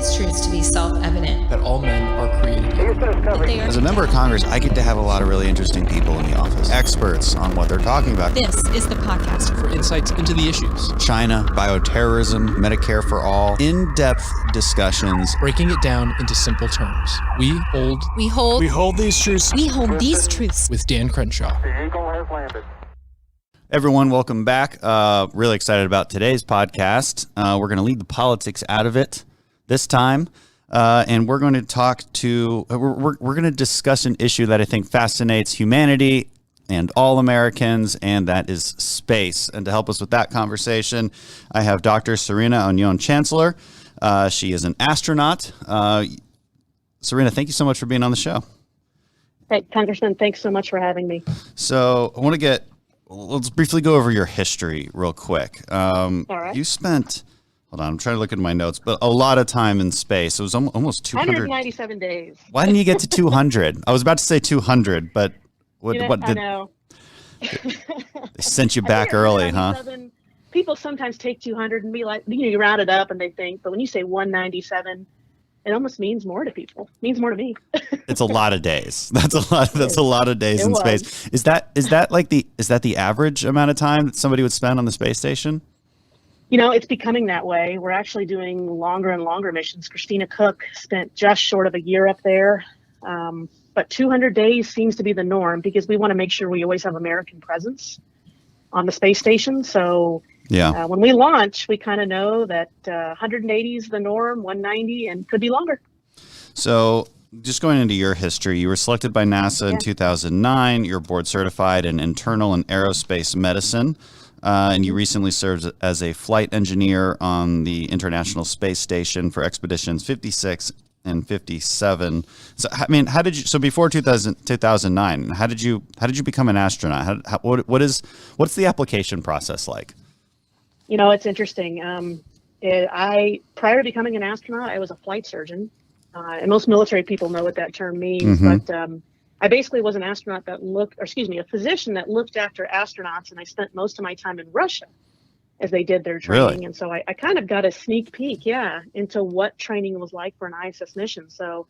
these truths to be self-evident. That all men are created equal. As a member of Congress, I get to have a lot of really interesting people in the office. Experts on what they're talking about. This is the podcast for insights into the issues. China, bioterrorism, Medicare for all. In-depth discussions. Breaking it down into simple terms. We hold these truths. We hold these truths. With Dan Crenshaw. The Eagle has landed. Everyone, welcome back. Really excited about today's podcast. We're going to leave the politics out of it this time, and we're going to we're going to discuss an issue that I think fascinates humanity and all Americans, and that is space. And to help us with that conversation, I have Dr. Serena Auñón-Chancellor. She is an astronaut. Serena, thank you so much for being on the show. Hey, Congressman, thanks so much for having me. So I want to let's briefly go over your history real quick. All right. You spent, hold on, I'm trying to look at my notes, but a lot of time in space. It was almost 200. 197 days. Why didn't you get to 200? I was about to say 200, but I know. They sent you back early, huh? People sometimes take 200 and be like, you round it up and they think, but when you say 197, it almost means more to people. It means more to me. It's a lot of days. That's a lot of days in space. Is that the average amount of time that somebody would spend on the space station? You know, it's becoming that way. We're actually doing longer and longer missions. Christina Cook spent just short of a year up there. But 200 days seems to be the norm because we want to make sure we always have American presence on the space station. So yeah, when we launch, we kind of know that 180 is the norm, 190, and could be longer. So just going into your history, you were selected by NASA in 2009. You're board certified in internal and aerospace medicine. And you recently served as a flight engineer on the International Space Station for expeditions 56 and 57. So, I mean, so before 2009, how did you become an astronaut? What's the application process like? You know, it's interesting. Prior to becoming an astronaut, I was a flight surgeon. And most military people know what that term means, but I basically was an astronaut a physician that looked after astronauts, and I spent most of my time in Russia as they did their training. Really? And so I kind of got a sneak peek, into what training was like for an ISS mission. So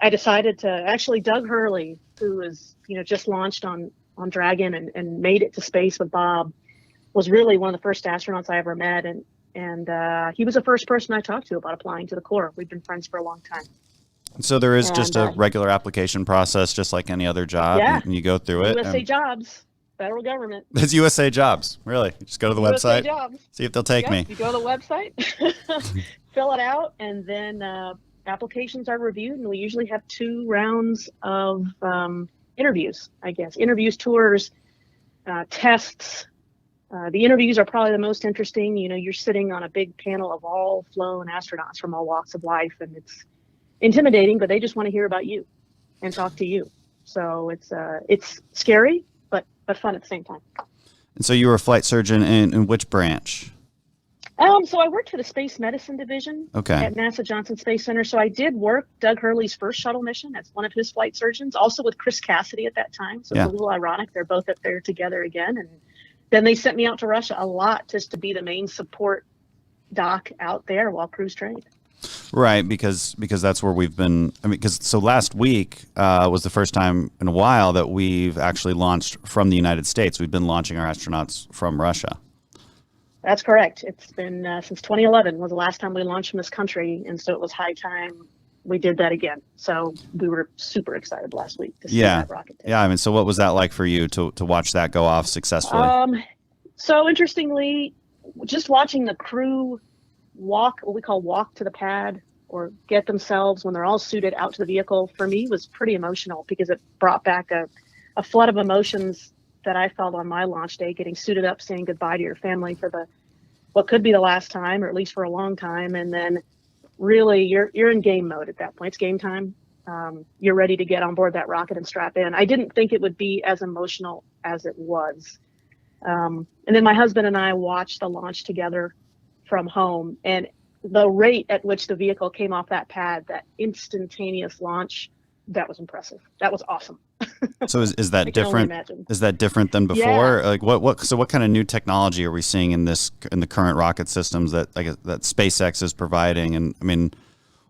I decided to actually, Doug Hurley, who was, just launched on Dragon and made it to space with Bob, was really one of the first astronauts I ever met. And he was the first person I talked to about applying to the Corps. We've been friends for a long time. So there is just a regular application process, just like any other job, and you go through it. USA Jobs, federal government. It's USA Jobs, really. You just go to the website, see if they'll take me. You go to the website, fill it out, and then applications are reviewed, and we usually have 2 rounds of interviews, interviews, tours, tests. The interviews are probably the most interesting. You're sitting on a big panel of all flown astronauts from all walks of life, and it's intimidating, but they just want to hear about you and talk to you. So it's scary, but fun at the same time. And so you were a flight surgeon in which branch? So I worked for the Space Medicine Division at NASA Johnson Space Center. So I did work Doug Hurley's first shuttle mission as one of his flight surgeons, also with Chris Cassidy at that time. So it's a little ironic. They're both up there together again. And then they sent me out to Russia a lot just to be the main support doc out there while crews trained. Right, because that's where we've been. So last week was the first time in a while that we've actually launched from the United States. We've been launching our astronauts from Russia. That's correct. It's been since 2011 was the last time we launched from this country, and so it was high time we did that again. So we were super excited last week to see that rocket take. Yeah, so what was that like for you to watch that go off successfully? So interestingly, just watching the crew walk to the pad or get themselves when they're all suited out to the vehicle, for me was pretty emotional because it brought back a flood of emotions that I felt on my launch day, getting suited up, saying goodbye to your family for what could be the last time, or at least for a long time. And then really you're in game mode at that point. It's game time. You're ready to get on board that rocket and strap in. I didn't think it would be as emotional as it was. And then my husband and I watched the launch together from home, and the rate at which the vehicle came off that pad, that instantaneous launch, that was impressive. That was awesome. So is that different? Is that different than before? Yeah. Like what kind of new technology are we seeing in the current rocket systems that SpaceX is providing? And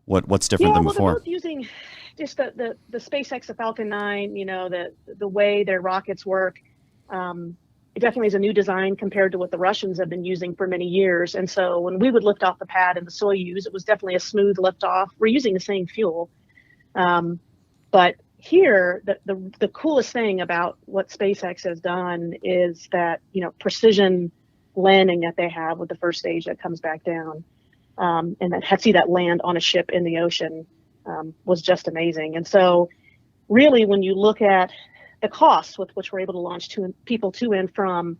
What's different than They're before? both using just the SpaceX, the Falcon 9, the way their rockets work. It definitely is a new design compared to what the Russians have been using for many years. And so when we would lift off the pad in the Soyuz, it was definitely a smooth lift off. We're using the same fuel. But here, the coolest thing about what SpaceX has done is that, precision landing that they have with the first stage that comes back down, and that see that land on a ship in the ocean was just amazing. And so really, when you look at the costs with which we're able to launch people to and from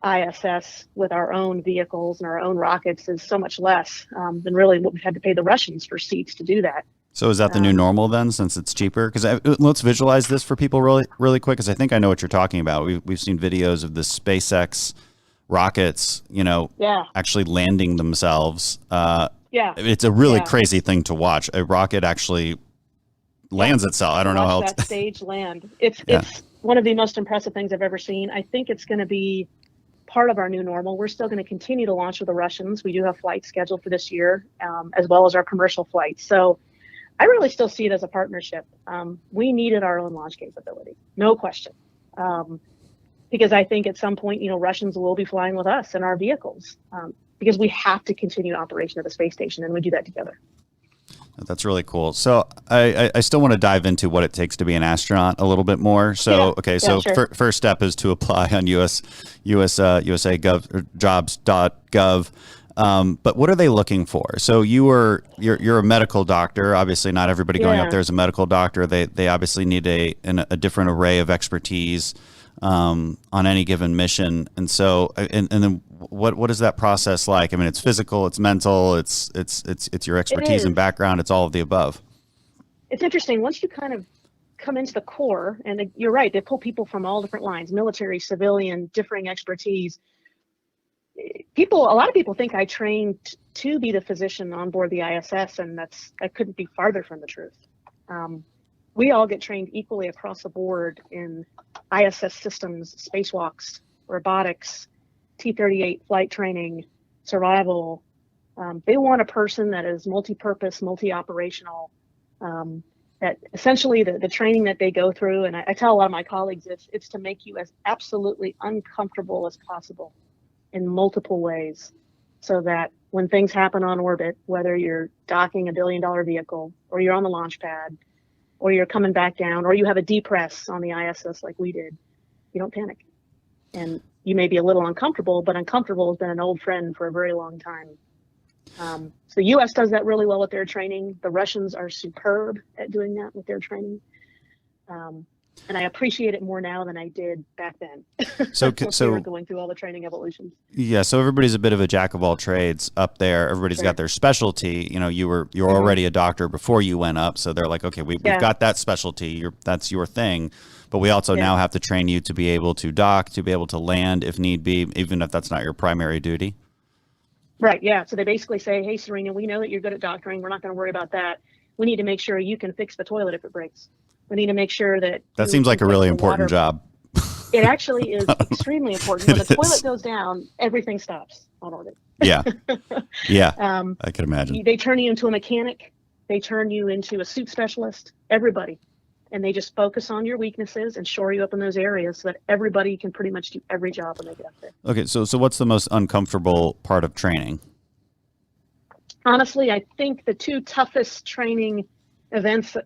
ISS with our own vehicles and our own rockets is so much less than really what we've had to pay the Russians for seats to do that. So is that the new normal then, since it's cheaper? Because let's visualize this for people really, really quick, because I think I know what you're talking about. We've seen videos of the SpaceX rockets, actually landing themselves. It's a really crazy thing to watch. A rocket actually lands itself. I don't know how that stage land. It's one of the most impressive things I've ever seen. I think it's going to be part of our new normal. We're still going to continue to launch with the Russians. We do have flights scheduled for this year, as well as our commercial flights. So I really still see it as a partnership. We needed our own launch capability, no question. Because I think at some point, Russians will be flying with us in our vehicles, because we have to continue operation of the space station, and we do that together. That's really cool. So I still want to dive into what it takes to be an astronaut a little bit more. So, sure. First step is to apply on USA jobs.gov. But what are they looking for? So you're a medical doctor. Obviously, not everybody going up there is a medical doctor. They obviously need a different array of expertise on any given mission. And so, and then what is that process like? I mean, it's physical, it's mental, it's your expertise and background. It's all of the above. It's interesting. Once you kind of come into the core, and you're right, they pull people from all different lines, military, civilian, differing expertise. A lot of people think I trained to be the physician on board the ISS, and that couldn't be farther from the truth. We all get trained equally across the board in ISS systems, spacewalks, robotics, T-38 flight training, survival. They want a person that is multi-purpose, multi-operational, that essentially the training that they go through, and I tell a lot of my colleagues, it's to make you as absolutely uncomfortable as possible in multiple ways, so that when things happen on orbit, whether you're docking a $1 billion vehicle, or you're on the launch pad, or you're coming back down, or you have a depress on the ISS like we did, you don't panic. And you may be a little uncomfortable, but uncomfortable has been an old friend for a very long time. So the U.S. does that really well with their training. The Russians are superb at doing that with their training. And I appreciate it more now than I did back then. So we were going through all the training evolutions. Yeah, so everybody's a bit of a jack of all trades up there. Everybody's got their specialty. You were already a doctor before you went up, so they're like, okay, we've got that specialty. That's your thing, but we also now have to train you to be able to dock, to be able to land if need be, even if that's not your primary duty. Right. Yeah. So they basically say, hey, Serena, we know that you're good at doctoring. We're not going to worry about that. We need to make sure you can fix the toilet if it breaks. We need to make sure that seems like a really important job. It actually is extremely important. When the toilet goes down, everything stops on orbit. Yeah. I can imagine. They turn you into a mechanic. They turn you into a suit specialist, everybody. And they just focus on your weaknesses and shore you up in those areas so that everybody can pretty much do every job when they get up there. Okay. So what's the most uncomfortable part of training? Honestly, I think the two toughest training events that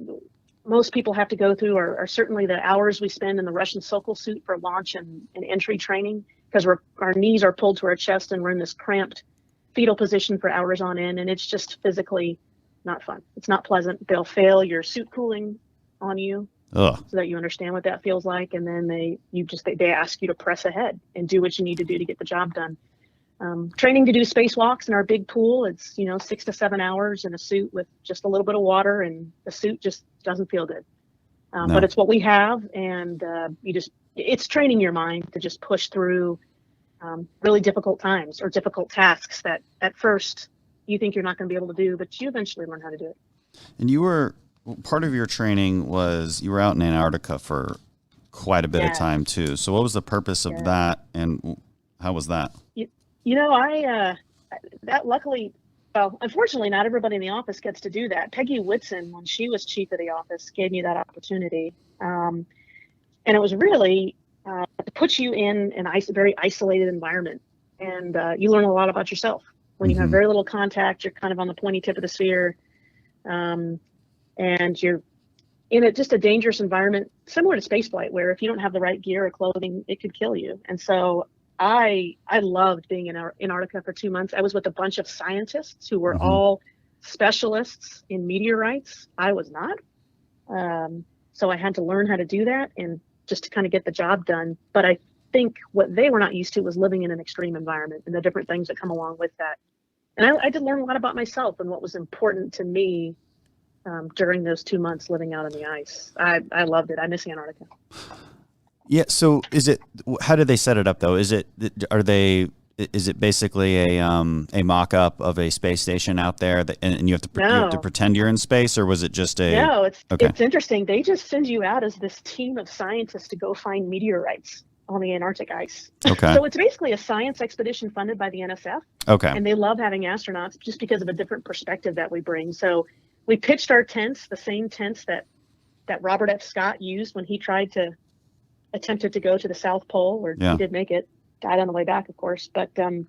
most people have to go through are certainly the hours we spend in the Russian Sokol suit for launch and entry training, because our knees are pulled to our chest and we're in this cramped fetal position for hours on end, and it's just physically not fun. It's not pleasant. They'll fail your suit cooling on you so that you understand what that feels like, and then they ask you to press ahead and do what you need to do to get the job done. Training to do spacewalks in our big pool, it's 6 to 7 hours in a suit with just a little bit of water, and the suit just doesn't feel good. No. But it's what we have, and it's training your mind to just push through really difficult times or difficult tasks that at first you think you're not going to be able to do, but you eventually learn how to do it. And part of your training was you were out in Antarctica for quite a bit of time too. So what was the purpose of that, and how was that? That luckily Well, unfortunately, not everybody in the office gets to do that. Peggy Whitson, when she was chief of the office, gave me that opportunity. And it was really to put you in a very isolated environment. And you learn a lot about yourself. When you have very little contact, you're kind of on the pointy tip of the spear. And you're in just a dangerous environment, similar to spaceflight, where if you don't have the right gear or clothing, it could kill you. And so I loved being in Antarctica for 2 months. I was with a bunch of scientists who were all specialists in meteorites. I was not. So I had to learn how to do that and just to kind of get the job done. But I think what they were not used to was living in an extreme environment and the different things that come along with that. And I did learn a lot about myself and what was important to me during those 2 months living out on the ice. I loved it. I miss Antarctica. Yeah. So how did they set it up though? Is it basically a mock-up of a space station out there and you have to pretend you're in space, or was it just No, it's interesting. They just send you out as this team of scientists to go find meteorites on the Antarctic ice. Okay. So it's basically a science expedition funded by the NSF. Okay. And they love having astronauts just because of a different perspective that we bring. So we pitched our tents, the same tents that Robert F. Scott used when he attempted to go to the South Pole, or he did make it, died on the way back, of course. But and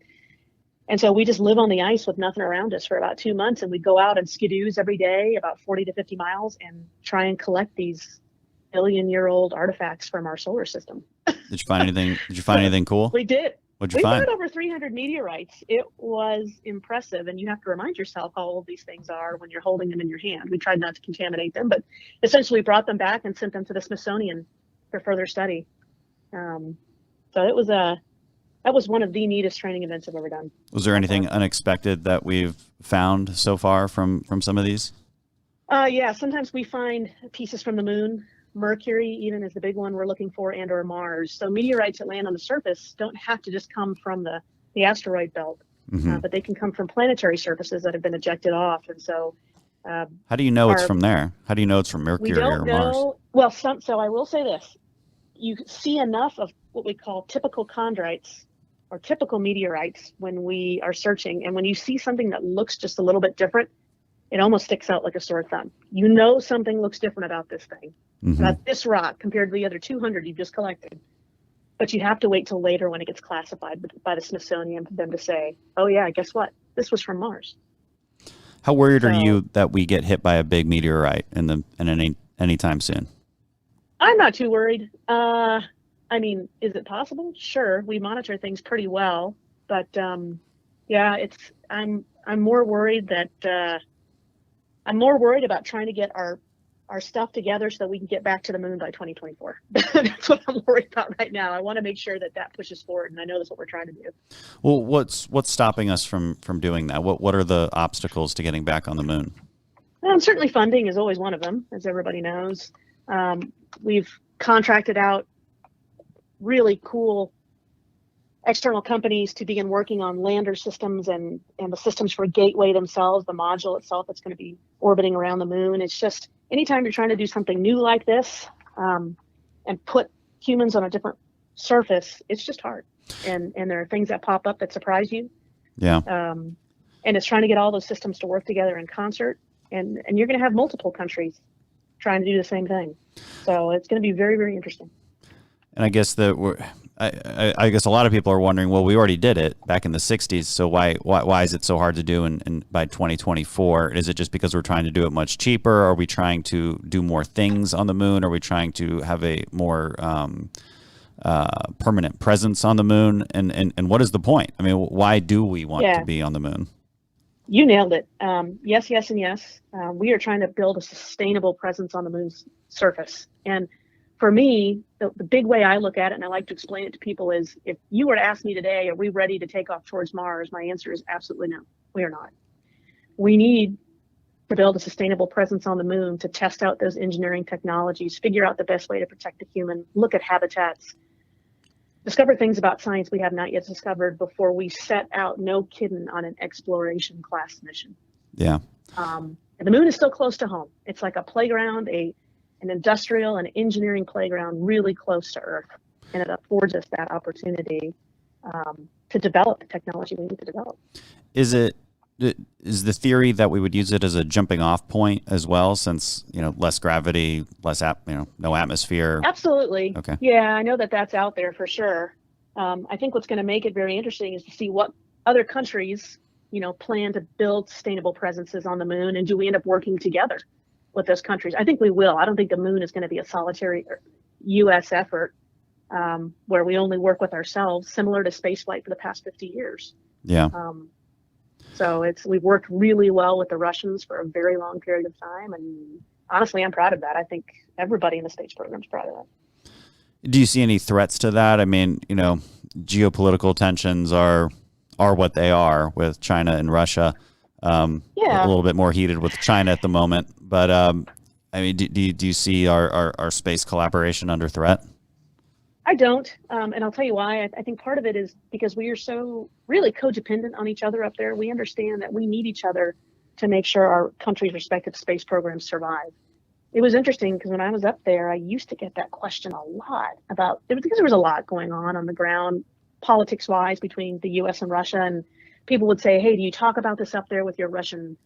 so we just live on the ice with nothing around us for about 2 months, and we'd go out and skidoos every day, about 40 to 50 miles, and try and collect these billion-year-old artifacts from our solar system. Did you find anything cool? We did. What'd you find? We found over 300 meteorites. It was impressive, and you have to remind yourself how old these things are when you're holding them in your hand. We tried not to contaminate them, but essentially brought them back and sent them to the Smithsonian for further study. So that was one of the neatest training events I've ever done. Was there anything unexpected that we've found so far from some of these? Yeah, sometimes we find pieces from the moon. Mercury even is the big one we're looking for, and or Mars. So meteorites that land on the surface don't have to just come from the asteroid belt, but they can come from planetary surfaces that have been ejected off. And so how do you know it's from there? How do you know it's from Mercury or Mars? Well, so I will say this. You see enough of what we call typical chondrites or typical meteorites when we are searching. And when you see something that looks just a little bit different, it almost sticks out like a sore thumb. You know something looks different about this thing, about this rock compared to the other 200 you've just collected. But you have to wait till later when it gets classified by the Smithsonian for them to say, oh yeah, guess what? This was from Mars. How worried are you that we get hit by a big meteorite in anytime soon? I'm not too worried. I mean, is it possible? Sure. We monitor things pretty well, but yeah, I'm more worried that I'm more worried about trying to get our stuff together so that we can get back to the moon by 2024. That's what I'm worried about right now. I want to make sure that pushes forward, and I know that's what we're trying to do. Well, what's stopping us from doing that? What are the obstacles to getting back on the moon? Well, certainly funding is always one of them, as everybody knows. We've contracted out really cool external companies to begin working on lander systems and the systems for Gateway themselves, the module itself that's going to be orbiting around the moon. It's just anytime you're trying to do something new like this and put humans on a different surface, it's just hard. And there are things that pop up that surprise you. Yeah. And it's trying to get all those systems to work together in concert. And you're going to have multiple countries trying to do the same thing. So it's going to be very, very interesting. And I guess I guess a lot of people are wondering, well, we already did it back in the 60s, so why is it so hard to do by 2024? Is it just because we're trying to do it much cheaper? Are we trying to do more things on the moon? Are we trying to have a more permanent presence on the moon? And what is the point? I mean, why do we want to be on the moon? You nailed it. Yes, yes, and yes. We are trying to build a sustainable presence on the moon's surface. And for me, the big way I look at it, and I like to explain it to people, is if you were to ask me today, are we ready to take off towards Mars? My answer is absolutely no. We are not. We need to build a sustainable presence on the moon to test out those engineering technologies, figure out the best way to protect the human, look at habitats, discover things about science we have not yet discovered before we set out, no kidding, on an exploration class mission. Yeah. And the moon is still close to home. It's like a playground, an industrial and engineering playground really close to Earth. And it affords us that opportunity to develop the technology we need to develop. Is it is the theory that we would use it as a jumping off point as well, since, less gravity, no atmosphere? Absolutely. Okay. Yeah, I know that that's out there for sure. I think what's going to make it very interesting is to see what other countries, plan to build sustainable presences on the moon, and do we end up working together with those countries? I think we will. I don't think the moon is going to be a solitary U.S. effort where we only work with ourselves, similar to spaceflight for the past 50 years. Yeah. So we've worked really well with the Russians for a very long period of time, and honestly, I'm proud of that. I think everybody in the space program is proud of that. Do you see any threats to that? I mean, geopolitical tensions are what they are with China and Russia. A little bit more heated with China at the moment, but do you see our space collaboration under threat? I don't, and I'll tell you why. I think part of it is because we are so really codependent on each other up there. We understand that we need each other to make sure our country's respective space programs survive. It was interesting because when I was up there, I used to get that question a lot about it, because there was a lot going on the ground, politics-wise, between the U.S. and Russia, and people would say, "Hey, do you talk about this up there with your Russian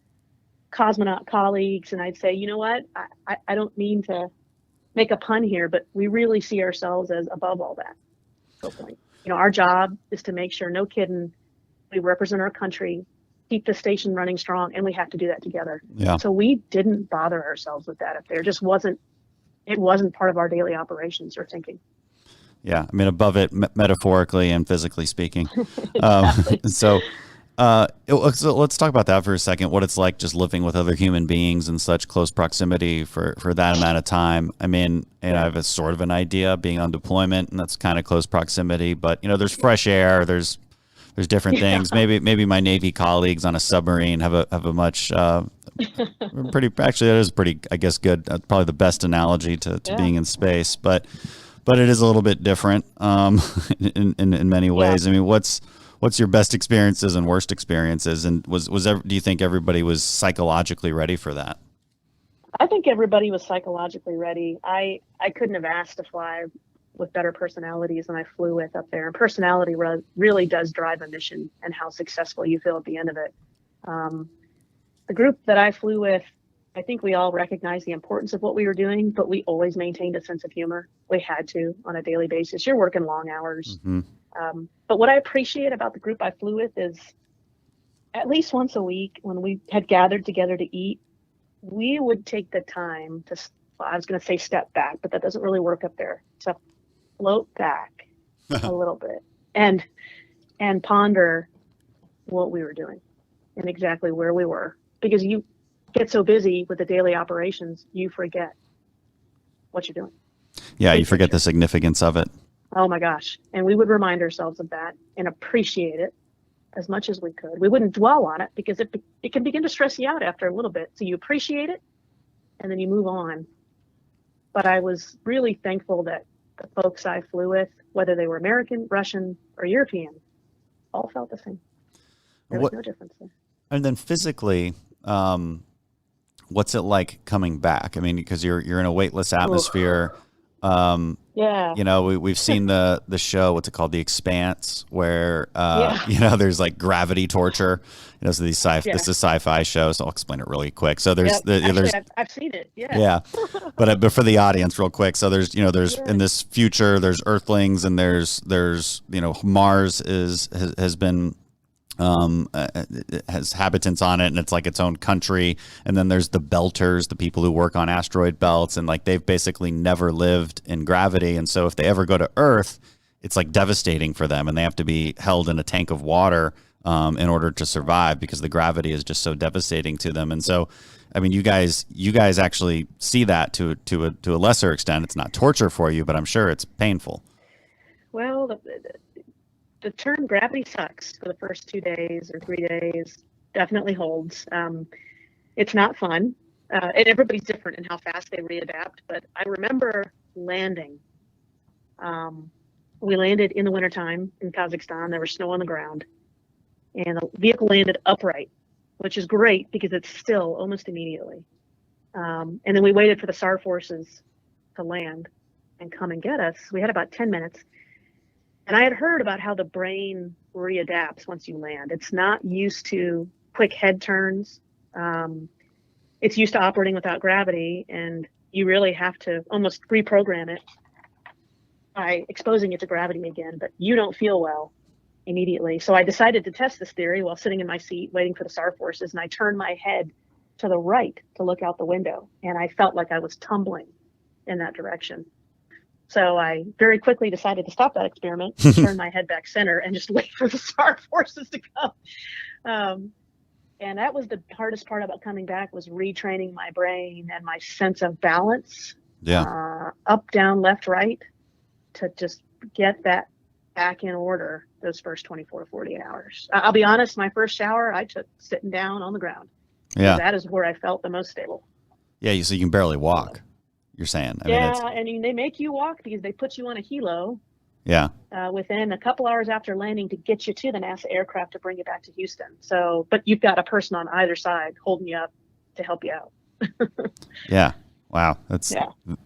cosmonaut colleagues?" And I'd say, "You know what? I don't mean to make a pun here, but we really see ourselves as above all that." Hopefully, our job is to make sure, no kidding, we represent our country, keep the station running strong, and we have to do that together. Yeah. So we didn't bother ourselves with that up there. It wasn't part of our daily operations or thinking. Yeah, I mean, above it, metaphorically and physically speaking. Exactly. So let's talk about that for a second. What it's like just living with other human beings in such close proximity for that amount of time. I mean, and I have a sort of an idea being on deployment, and that's kind of close proximity. But there's fresh air. There's different things. Maybe my Navy colleagues on a submarine have a much pretty. Actually, that is pretty, I guess, good. Probably the best analogy to being in space. But it is a little bit different in many ways. Yeah. I mean, what's your best experiences and worst experiences? And do you think everybody was psychologically ready for that? I think everybody was psychologically ready. I couldn't have asked to fly with better personalities than I flew with up there. And personality really does drive a mission and how successful you feel at the end of it. The group that I flew with, I think we all recognized the importance of what we were doing, but we always maintained a sense of humor. We had to on a daily basis. You're working long hours. Mm-hmm. But what I appreciate about the group I flew with is at least once a week when we had gathered together to eat, we would take the time to, I was going to say step back, but that doesn't really work up there, to float back a little bit and ponder what we were doing and exactly where we were. Because you get so busy with the daily operations, you forget what you're doing. Yeah, you forget the significance of it. Oh my gosh. And we would remind ourselves of that and appreciate it as much as we could. We wouldn't dwell on it because it can begin to stress you out after a little bit. So you appreciate it and then you move on. But I was really thankful that the folks I flew with, whether they were American, Russian, or European, all felt the same. There was no difference there. And then physically, what's it like coming back? I mean, because you're in a weightless atmosphere. Yeah. We've seen the show, what's it called? The Expanse, where, there's like gravity torture. So this is a sci-fi show, so I'll explain it really quick. So there's, I've seen it. Yeah. Yeah. But for the audience real quick. So there's in this future, there's Earthlings and there's Mars has been, it has habitants on it and it's like its own country. And then there's the belters, the people who work on asteroid belts, and like they've basically never lived in gravity. And so if they ever go to Earth, it's like devastating for them, and they have to be held in a tank of water in order to survive because the gravity is just so devastating to them. And so, I mean, you guys actually see that to a lesser extent. It's not torture for you, but I'm sure it's painful. Well, the term gravity sucks for the first 2 days or 3 days definitely holds. It's not fun. And everybody's different in how fast they readapt. But I remember landing. We landed in the wintertime in Kazakhstan. There was snow on the ground. And the vehicle landed upright, which is great because it's still almost immediately. And then we waited for the SAR forces to land and come and get us. We had about 10 minutes. And I had heard about how the brain readapts once you land. It's not used to quick head turns. It's used to operating without gravity, and you really have to almost reprogram it by exposing it to gravity again, but you don't feel well immediately. So I decided to test this theory while sitting in my seat waiting for the SAR forces, and I turned my head to the right to look out the window, and I felt like I was tumbling in that direction. So I very quickly decided to stop that experiment, turn my head back center, and just wait for the SAR forces to come. And that was the hardest part about coming back, was retraining my brain and my sense of balance. Yeah. Up, down, left, right, to just get that back in order those first 24 to 48 hours. I'll be honest, my first shower I took sitting down on the ground. Yeah. That is where I felt the most stable. Yeah. So you can barely walk, you're saying. I mean, they make you walk because they put you on a helo. Yeah. Within a couple hours after landing to get you to the NASA aircraft to bring you back to Houston. So, but you've got a person on either side holding you up to help you out. Yeah. Wow. That's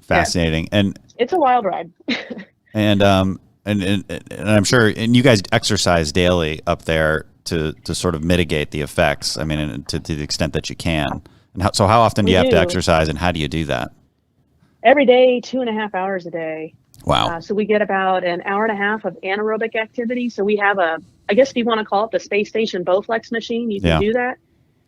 fascinating. Yeah. And it's a wild ride. and I'm sure, and you guys exercise daily up there to sort of mitigate the effects. I mean, to the extent that you can. And so how often do you have to exercise, and how do you do that? Every day, 2.5 hours a day. Wow. So we get about an hour and a half of anaerobic activity. So we have I guess if you want to call it the space station Bowflex machine, you can do that.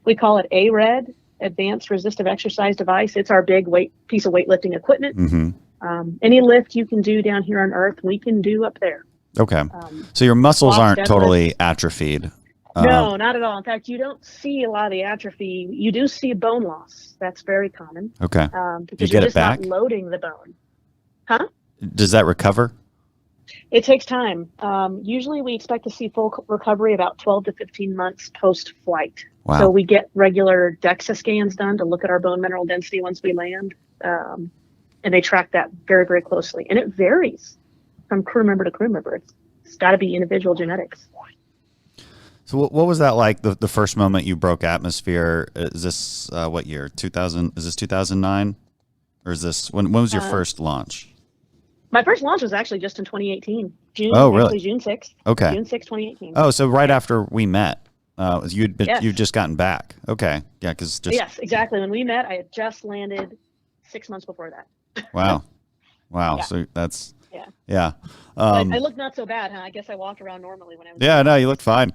We call it ARED, Advanced Resistive Exercise Device. It's our big piece of weightlifting equipment. Mm-hmm. Any lift you can do down here on Earth, we can do up there. Okay. So your muscles aren't totally lift. Atrophied. No, not at all. In fact, you don't see a lot of the atrophy. You do see bone loss. That's very common. Okay. Because you get you're just it back? not loading the bone. Huh? Does that recover? It takes time. Usually we expect to see full recovery about 12 to 15 months post-flight. Wow. So we get regular DEXA scans done to look at our bone mineral density once we land. And they track that very, very closely. And it varies from crew member to crew member. It's got to be individual genetics. So what was that like, the first moment you broke atmosphere? Is this what year? 2000? Is this 2009? Or is this, when was your first launch? My first launch was actually just in 2018. June. Oh, really? Actually, June 6th. Okay. June 6th, 2018. Oh, so right after we met, you'd just gotten back. Okay. Yeah, because just. Yes, exactly. When we met, I had just landed 6 months before that. Wow. Wow. Yeah. So that's. Yeah. Yeah. I looked not so bad, huh? I guess I walked around normally when I was. Yeah, no, you looked fine.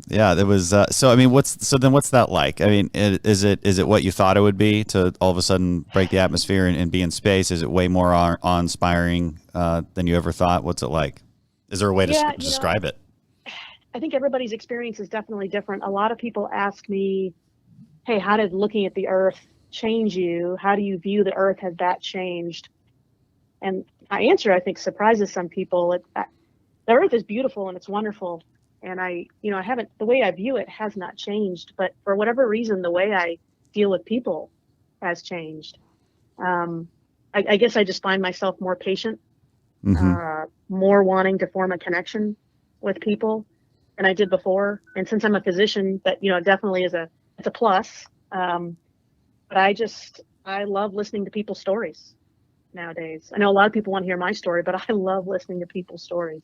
Yeah, there was. So I mean, what's that like? I mean, is it what you thought it would be to all of a sudden break the atmosphere and be in space? Is it way more awe-inspiring than you ever thought? What's it like? Is there a way to describe it? I think everybody's experience is definitely different. A lot of people ask me, "Hey, how did looking at the Earth change you? How do you view the Earth? Has that changed?" And my answer, I think, surprises some people. The Earth is beautiful and it's wonderful. And the way I view it has not changed. But for whatever reason, the way I deal with people has changed. I guess I just find myself more patient, more wanting to form a connection with people than I did before. And since I'm a physician, that, definitely it's a plus. But I love listening to people's stories. Nowadays, I know a lot of people want to hear my story, but I love listening to people's stories.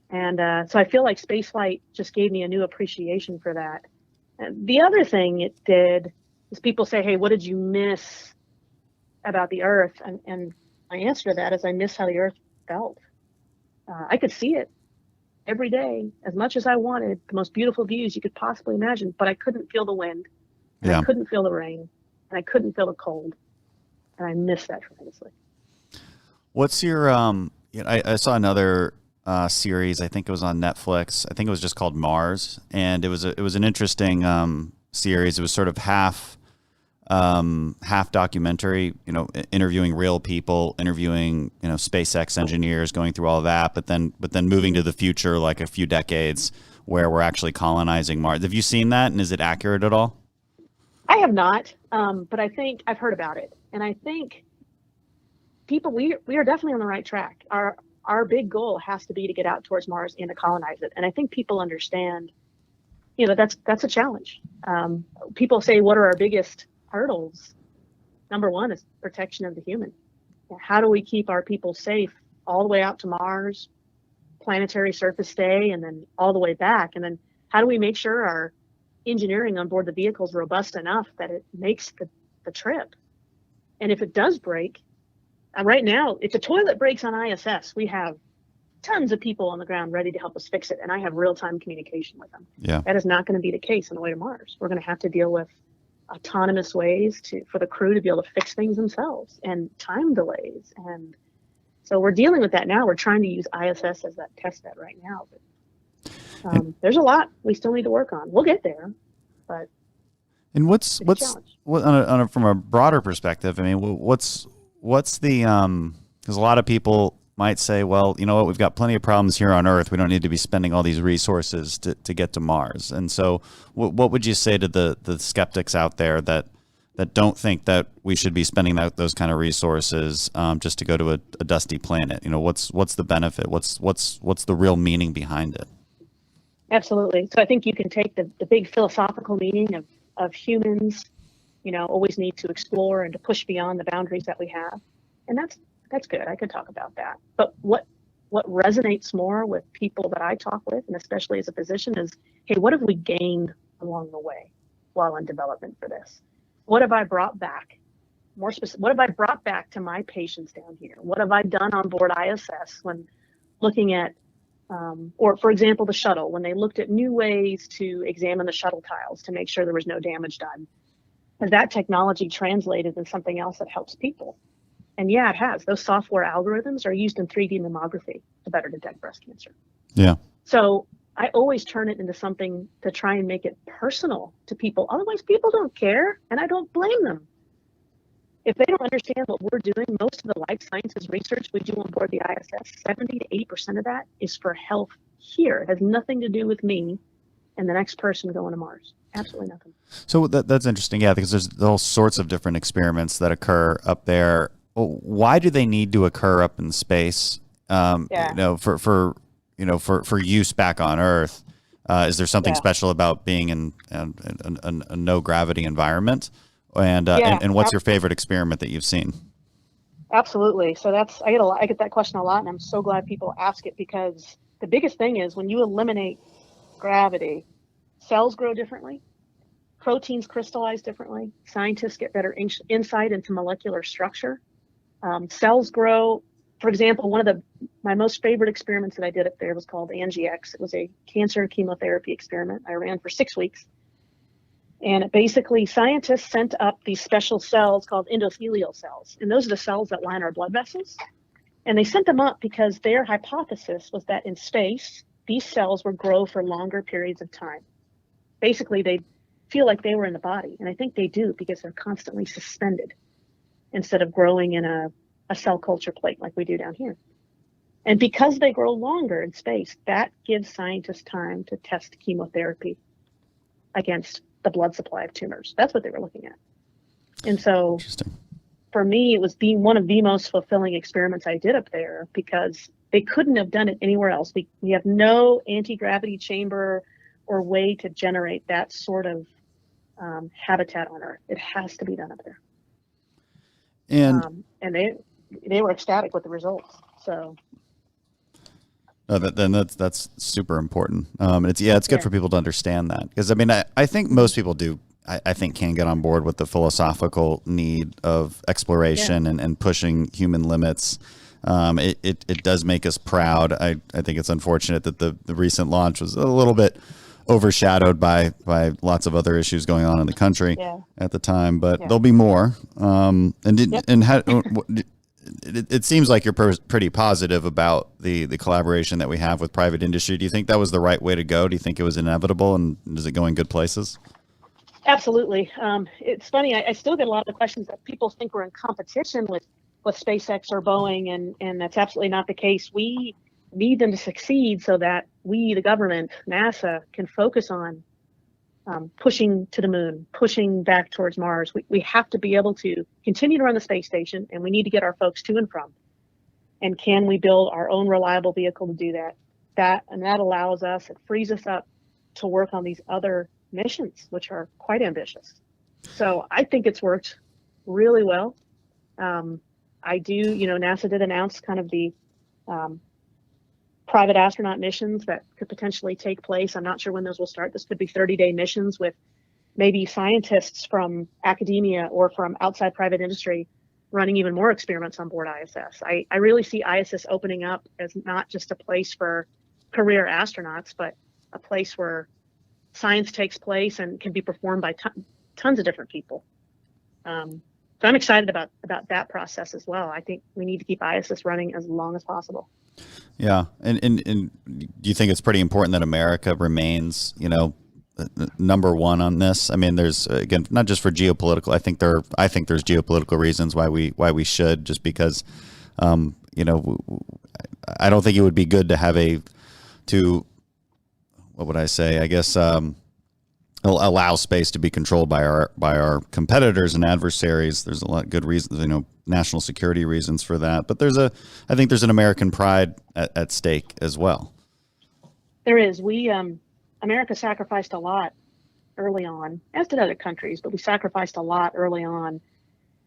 And so I feel like spaceflight just gave me a new appreciation for that. And the other thing it did is people say, "Hey, what did you miss about the Earth?" And my answer to that is I miss how the Earth felt. I could see it every day as much as I wanted, the most beautiful views you could possibly imagine, but I couldn't feel the wind. And I couldn't feel the rain. And I couldn't feel the cold. And I miss that tremendously. What's your I saw another series, I think it was on Netflix. I think it was just called Mars, and it was an interesting series. It was sort of half documentary, interviewing real people, interviewing, SpaceX engineers, going through all of that, but then moving to the future, like a few decades where we're actually colonizing Mars. Have you seen that, and is it accurate at all? I have not, but I think I've heard about it, and I think people, we are definitely on the right track. Our big goal has to be to get out towards Mars and to colonize it. And I think people understand, that's a challenge. People say, what are our biggest hurdles? Number one is protection of the human. How do we keep our people safe all the way out to Mars, planetary surface stay, and then all the way back? And then How do we make sure our engineering on board the vehicle is robust enough that it makes the trip? And if it does break, right now, if the toilet breaks on ISS, we have tons of people on the ground ready to help us fix it, and I have real-time communication with them. Yeah. That is not going to be the case on the way to Mars. We're going to have to deal with autonomous ways for the crew to be able to fix things themselves, and time delays. And so we're dealing with that now. We're trying to use ISS as that test bed right now. But there's a lot we still need to work on. We'll get there, but and what's from a broader perspective? I mean, what's the because a lot of people might say, well, you know what, we've got plenty of problems here on Earth. We don't need to be spending all these resources to get to Mars. And so what would you say to the skeptics out there that don't think that we should be spending those kind of resources just to go to a dusty planet? You know, what's the benefit? What's the real meaning behind it? Absolutely. So I think you can take the big philosophical meaning of humans, you know, always need to explore and to push beyond the boundaries that we have. And that's good. I could talk about that. But what resonates more with people that I talk with, and especially as a physician, is, hey, what have we gained along the way while in development for this? What have I brought back? More specific, what have I brought back to my patients down here? What have I done on board ISS when looking at, or for example, the shuttle, when they looked at new ways to examine the shuttle tiles to make sure there was no damage done? Has that technology translated into something else that helps people? And yeah, it has. Those software algorithms are used in 3D mammography to better detect breast cancer. Yeah. So I always turn it into something to try and make it personal to people. Otherwise, people don't care, and I don't blame them. If they don't understand what we're doing, most of the life sciences research we do on board the ISS, 70 to 80% of that is for health here. It has nothing to do with me and the next person going to Mars. Absolutely nothing. So that's interesting, yeah, because there's all sorts of different experiments that occur up there. Why do they need to occur up in space? You know, for use back on Earth. Is there something special about being in a no gravity environment? And what's your favorite experiment that you've seen? Absolutely. So I get that question a lot, and I'm so glad people ask it, because the biggest thing is when you eliminate gravity, cells grow differently, proteins crystallize differently, scientists get better insight into molecular structure. Cells grow. For example, one of my most favorite experiments that I did up there was called AngieX. It was a cancer chemotherapy experiment I ran for 6 weeks. And it basically, scientists sent up these special cells called endothelial cells. And those are the cells that line our blood vessels. And they sent them up because their hypothesis was that in space, these cells would grow for longer periods of time. Basically, they feel like they were in the body. And I think they do, because they're constantly suspended instead of growing in a cell culture plate like we do down here. And because they grow longer in space, that gives scientists time to test chemotherapy against the blood supply of tumors. That's what they were looking at. And so for me, it was one of the most fulfilling experiments I did up there, because they couldn't have done it anywhere else. We have no anti-gravity chamber or way to generate that sort of habitat on Earth. It has to be done up there. And they were ecstatic with the results. So that's super important. It's good for people to understand that, because I mean, I think most people do. I think can get on board with the philosophical need of exploration and pushing human limits. It does make us proud. I think it's unfortunate that the recent launch was a little bit overshadowed by lots of other issues going on in the country at the time, but there'll be more. It seems like you're pretty positive about the collaboration that we have with private industry. Do you think that was the right way to go? Do you think it was inevitable, and is it going good places? Absolutely. It's funny. I still get a lot of questions that people think we're in competition with SpaceX or Boeing, and that's absolutely not the case. We need them to succeed so that we, the government, NASA, can focus on pushing to the moon, pushing back towards Mars. We have to be able to continue to run the space station, and we need to get our folks to and from. And can we build our own reliable vehicle to do that? That allows us, it frees us up to work on these other missions, which are quite ambitious. So I think it's worked really well. NASA did announce kind of the private astronaut missions that could potentially take place. I'm not sure when those will start. This could be 30-day missions with maybe scientists from academia or from outside private industry running even more experiments on board ISS. I really see ISS opening up as not just a place for career astronauts, but a place where science takes place and can be performed by tons of different people. So I'm excited about that process as well. I think we need to keep ISS running as long as possible. Yeah. And do you think it's pretty important that America remains, number one on this? I mean, there's, again, not just for geopolitical. I think there's geopolitical reasons why we should, just because, I don't think it would be good to have what would I say? I guess, allow space to be controlled by our competitors and adversaries. There's a lot of good reasons, national security reasons for that. But I think there's an American pride at stake as well. There is. America sacrificed a lot early on, as did other countries, but we sacrificed a lot early on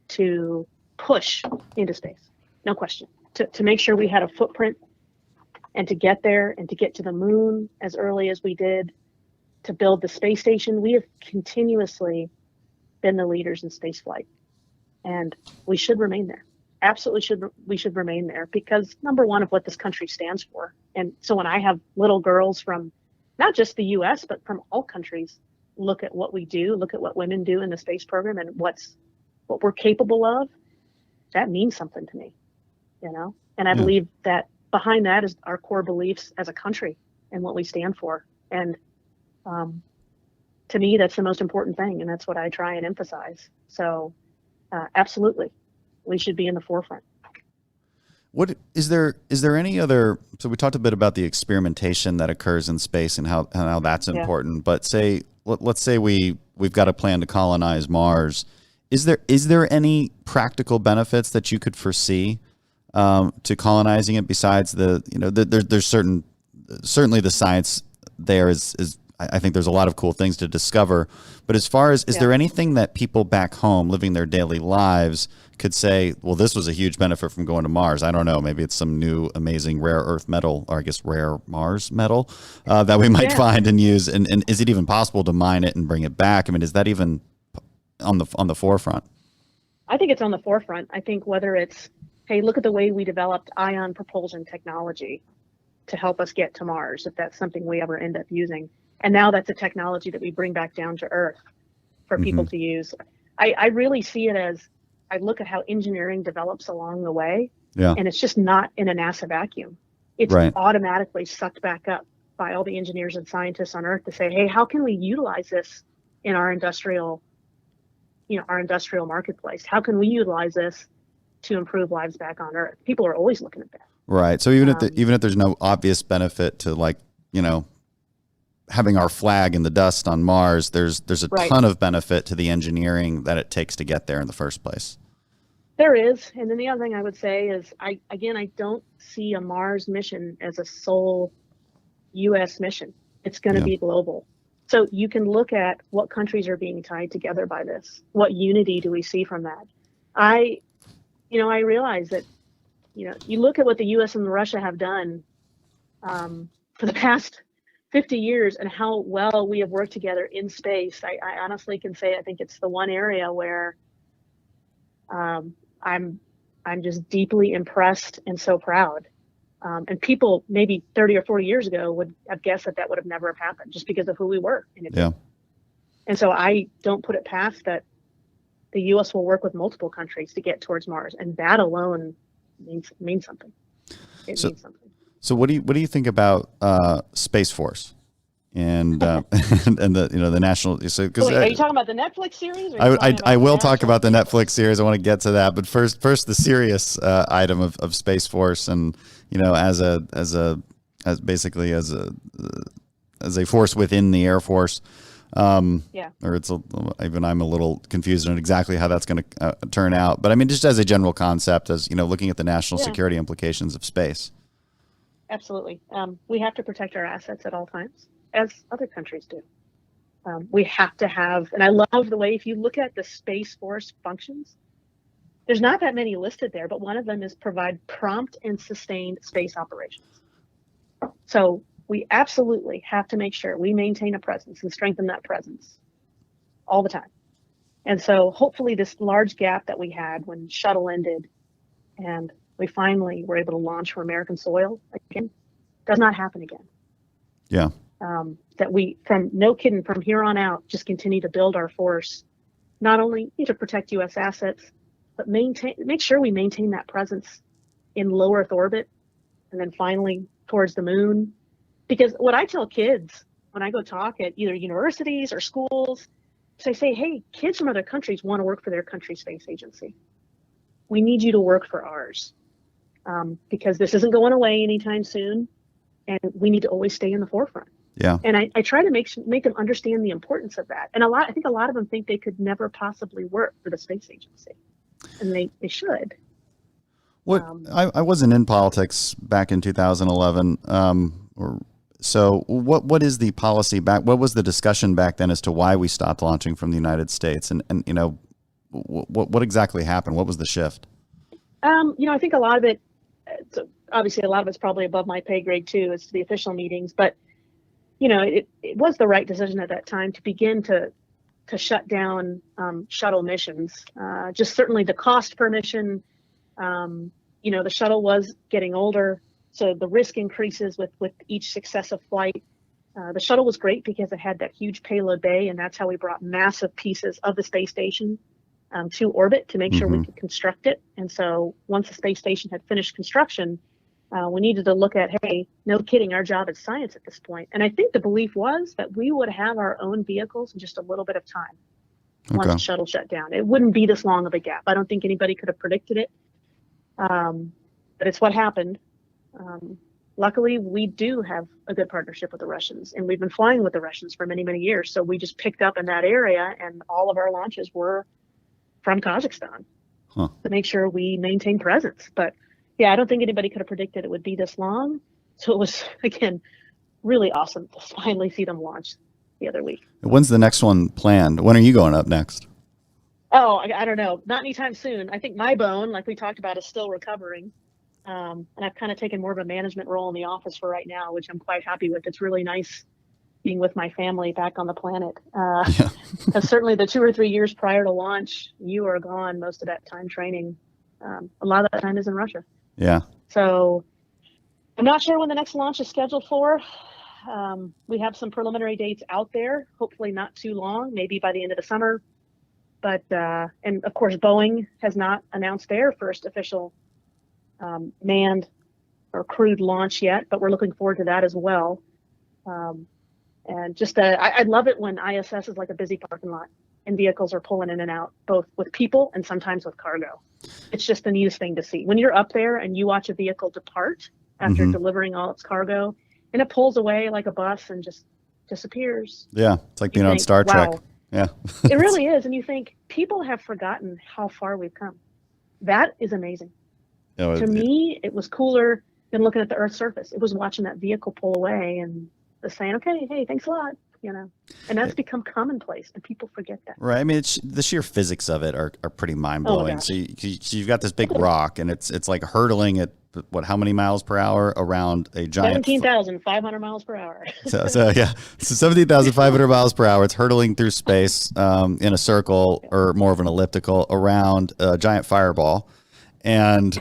to push into space. No question. To make sure we had a footprint and to get there and to get to the moon as early as we did, to build the space station. We have continuously been the leaders in space flight, and we should remain there. Absolutely we should remain there, because number one, of what this country stands for. And so when I have little girls from not just the US, but from all countries, look at what we do, look at what women do in the space program and what we're capable of, that means something to me, and I believe that behind that is our core beliefs as a country and what we stand for. And to me, that's the most important thing, and that's what I try and emphasize. So absolutely, we should be in the forefront. What is there any other? So we talked a bit about the experimentation that occurs in space and how that's important. But let's say we've got a plan to colonize Mars. Is there any practical benefits that you could foresee to colonizing it besides there's certainly the science there is I think there's a lot of cool things to discover. But as far as, is there anything that people back home living their daily lives could say, well, this was a huge benefit from going to Mars? I don't know. Maybe it's some new amazing rare earth metal, or I guess rare Mars metal that we might find and use. And is it even possible to mine it and bring it back? I mean, is that even on the forefront? I think it's on the forefront. I think whether it's, hey, look at the way we developed ion propulsion technology to help us get to Mars, if that's something we ever end up using. And now that's a technology that we bring back down to Earth for people to use. I really see it as, I look at how engineering develops along the way, and it's just not in a NASA vacuum. It's automatically sucked back up by all the engineers and scientists on Earth to say, hey, how can we utilize this in our industrial marketplace? How can we utilize this to improve lives back on Earth? People are always looking at that. Right. So even if there's no obvious benefit to having our flag in the dust on Mars, there's a ton of benefit to the engineering that it takes to get there in the first place. There is. And then the other thing I would say is, I don't see a Mars mission as a sole U.S. mission. It's going to be global. So you can look at what countries are being tied together by this. What unity do we see from that? I realize that, you look at what the U.S. and Russia have done for the past 50 years and how well we have worked together in space. I honestly can say I think it's the one area where I'm just deeply impressed and so proud. And people maybe 30 or 40 years ago would have guessed that would have never have happened just because of who we were. And so I don't put it past that the U.S. will work with multiple countries to get towards Mars, and that alone means something. Means something. So what do you think about Space Force and the national? So, are you talking about the Netflix series? I will talk about the Netflix series. I want to get to that, but first the serious item of Space Force, and as a force within the Air Force. Or even I'm a little confused on exactly how that's going to turn out. But I mean, just as a general concept, as looking at the national security implications of space. Absolutely. We have to protect our assets at all times, as other countries do. We have to have, and I love the way, if you look at the Space Force functions, there's not that many listed there, but one of them is provide prompt and sustained space operations. So we absolutely have to make sure we maintain a presence and strengthen that presence all the time. And so hopefully this large gap that we had when shuttle ended and we finally were able to launch from American soil again does not happen again. Yeah. That we, from here on out, just continue to build our force, not only to protect U.S. assets, but make sure we maintain that presence in low Earth orbit and then finally towards the moon. Because what I tell kids when I go talk at either universities or schools, so I say, hey, kids from other countries want to work for their country's space agency. We need you to work for ours because this isn't going away anytime soon, and we need to always stay in the forefront. Yeah. And I try to make them understand the importance of that. And I think a lot of them think they could never possibly work for the space agency, and they should. What I wasn't in politics back in 2011. So what is the policy back? What was the discussion back then as to why we stopped launching from the United States? And what exactly happened? What was the shift? I think a lot of it, obviously a lot of it's probably above my pay grade too, as to the official meetings, but it was the right decision at that time to begin to shut down shuttle missions. Just certainly the cost per mission, the shuttle was getting older. So the risk increases with each successive flight. The shuttle was great because it had that huge payload bay, and that's how we brought massive pieces of the space station to orbit to make sure we could construct it. And so once the space station had finished construction, we needed to look at, hey, no kidding, our job is science at this point. And I think the belief was that we would have our own vehicles in just a little bit of time once the shuttle shut down. It wouldn't be this long of a gap. I don't think anybody could have predicted it, but it's what happened. Luckily, we do have a good partnership with the Russians, and we've been flying with the Russians for many, many years. So we just picked up in that area, and all of our launches were from Kazakhstan to make sure we maintain presence. But yeah, I don't think anybody could have predicted it would be this long. So it was, again, really awesome to finally see them launch the other week. When's the next one planned? When are you going up next? Oh, I don't know. Not anytime soon. I think my bone, like we talked about, is still recovering. And I've kind of taken more of a management role in the office for right now, which I'm quite happy with. It's really nice being with my family back on the planet. Because certainly the 2 or 3 years prior to launch, you are gone most of that time training. A lot of that time is in Russia. Yeah. So I'm not sure when the next launch is scheduled for. We have some preliminary dates out there, hopefully not too long, maybe by the end of the summer. But, and of course, Boeing has not announced their first official manned or crewed launch yet, but we're looking forward to that as well. And just I love it when ISS is like a busy parking lot and vehicles are pulling in and out, both with people and sometimes with cargo. It's just the neatest thing to see. When you're up there and you watch a vehicle depart after delivering all its cargo, and it pulls away like a bus and just disappears. Yeah, it's like being on Star Trek. Yeah. It really is. And you think people have forgotten how far we've come. That is amazing. To me, it was cooler than looking at the Earth's surface. It was watching that vehicle pull away and saying, okay, hey, thanks a lot, and that's become commonplace, and people forget that. Right. I mean, it's the sheer physics of it are pretty mind blowing. So you've got this big rock, and it's like hurtling at how many miles per hour around a giant 17,500 miles per hour. so 17,500 miles per hour. It's hurtling through space in a circle or more of an elliptical around a giant fireball. And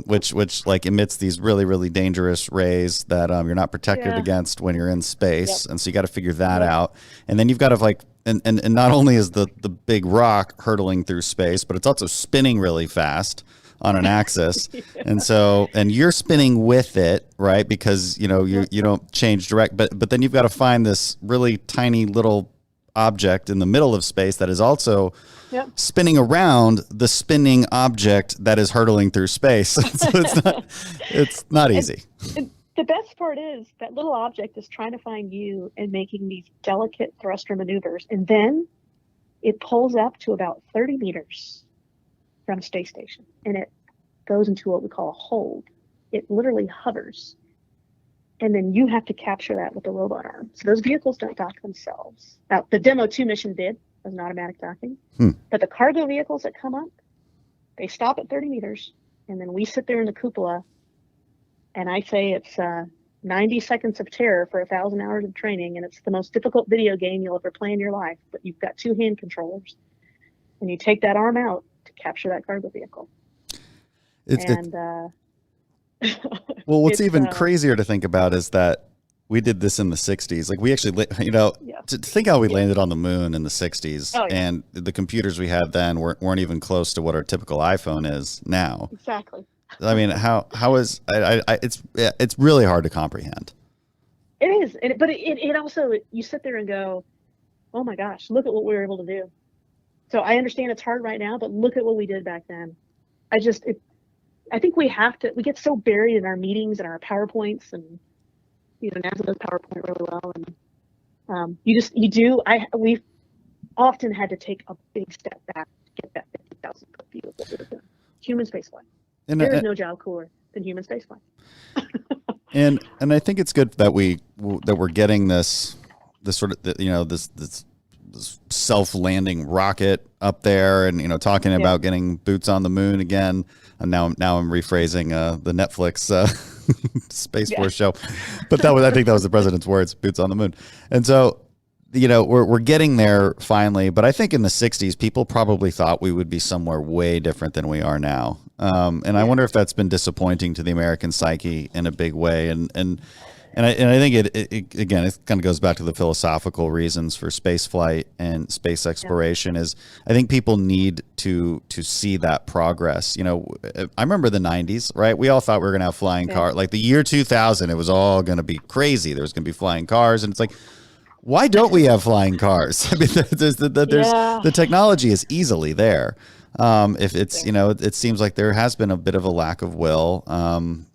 which like emits these really, really dangerous rays that you're not protected against when you're in space. And so you got to figure that out. And then you've got to and not only is the big rock hurtling through space, but it's also spinning really fast on an axis. And you're spinning with it, right? Because you don't change direct, but then you've got to find this really tiny little object in the middle of space that is also spinning around the spinning object that is hurtling through space. So it's not easy. And the best part is that little object is trying to find you and making these delicate thruster maneuvers. And then it pulls up to about 30 meters from space station, and it goes into what we call a hold. It literally hovers. And then you have to capture that with the robot arm. So those vehicles don't dock themselves. Now, the Demo 2 mission did. It was an automatic docking. But the cargo vehicles that come up, they stop at 30 meters. And then we sit there in the cupola. And I say it's 90 seconds of terror for 1,000 hours of training, and it's the most difficult video game you'll ever play in your life, but you've got 2 hand controllers, and you take that arm out to capture that cargo vehicle. Well, what's even crazier to think about is that we did this in the 60s. Like, we actually, to think how we landed on the moon in the 60s, and the computers we had then weren't even close to what our typical iPhone is now. Exactly. I mean, how is it's really hard to comprehend. It is, but it also, you sit there and go, oh my gosh, look at what we were able to do. So I understand it's hard right now, but look at what we did back then. I think we get so buried in our meetings and our PowerPoints, and NASA does PowerPoint really well, and we've often had to take a big step back to get that 50,000 foot view of what we were doing. Human spaceflight. There is no job cooler than human spaceflight. and I think it's good that we're getting this sort of this self-landing rocket up there, and talking about getting boots on the moon again. And now I'm rephrasing the Netflix Space Force show, but I think that was the president's words: boots on the moon. And so, we're getting there finally. But I think in the 60s, people probably thought we would be somewhere way different than we are now. And I wonder if that's been disappointing to the American psyche in a big way. And I think it again, it kind of goes back to the philosophical reasons for space flight and space exploration. Is I think people need to see that progress. I remember the 90s, right? We all thought we were going to have flying cars. Like the year 2000, it was all going to be crazy. There was going to be flying cars. And it's like, why don't we have flying cars? I mean, the technology is easily there. If it's, it seems like there has been a bit of a lack of will, and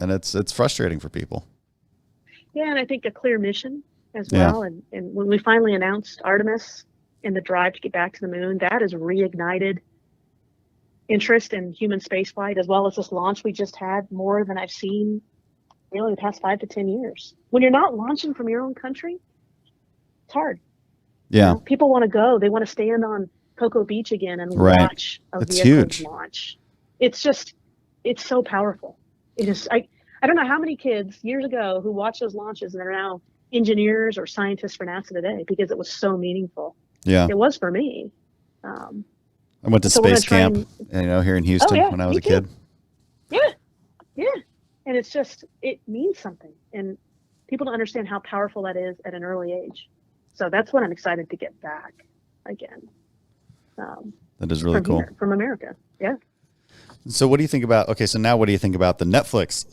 it's frustrating for people. Yeah, and I think a clear mission as well. And when we finally announced Artemis and the drive to get back to the moon, that has reignited interest in human spaceflight, as well as this launch we just had, more than I've seen really the past 5 to 10 years. When you're not launching from your own country, it's hard. Yeah. People want to go. They want to stand on Cocoa Beach again and watch a vehicle launch. It's so powerful. It is. I don't know how many kids years ago who watched those launches and they're now engineers or scientists for NASA today because it was so meaningful. Yeah, it was for me. I went to space camp, here in Houston when I was a kid. Yeah, and it means something, and people don't understand how powerful that is at an early age. So that's what I'm excited to get back again. That is really cool. From America, yeah. So what do you think about, so now what do you think about the Netflix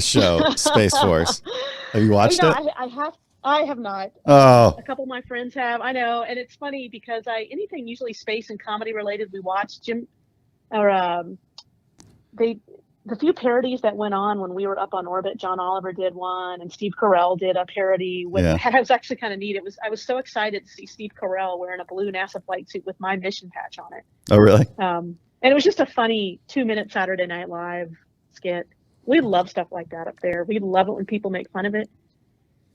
show, Space Force? Have you watched it? I have not. Oh. A couple of my friends have, I know. And it's funny because anything usually space and comedy related, we watch. The few parodies that went on when we were up on orbit, John Oliver did one and Steve Carell did a parody. It was actually kind of neat. I was so excited to see Steve Carell wearing a blue NASA flight suit with my mission patch on it. Oh, really? And it was just a funny 2-minute Saturday Night Live skit. We love stuff like that up there. We love it when people make fun of it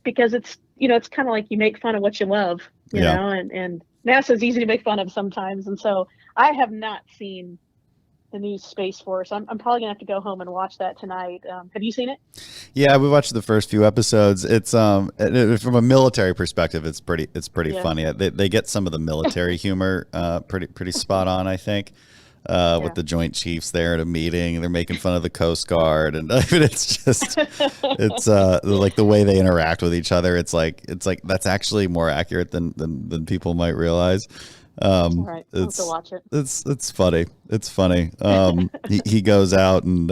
because it's kind of like you make fun of what you love, you know, and NASA's easy to make fun of sometimes. And so I have not seen the new Space Force. I'm probably gonna have to go home and watch that tonight. Have you seen it? Yeah, we watched the first few episodes. It's from a military perspective, it's pretty funny. They get some of the military humor pretty spot on, I think. With the Joint Chiefs there at a meeting, and they're making fun of the Coast Guard, and it's just like the way they interact with each other. It's like that's actually more accurate than people might realize. All right, I'll have to watch it. It's funny. It's funny. He goes out and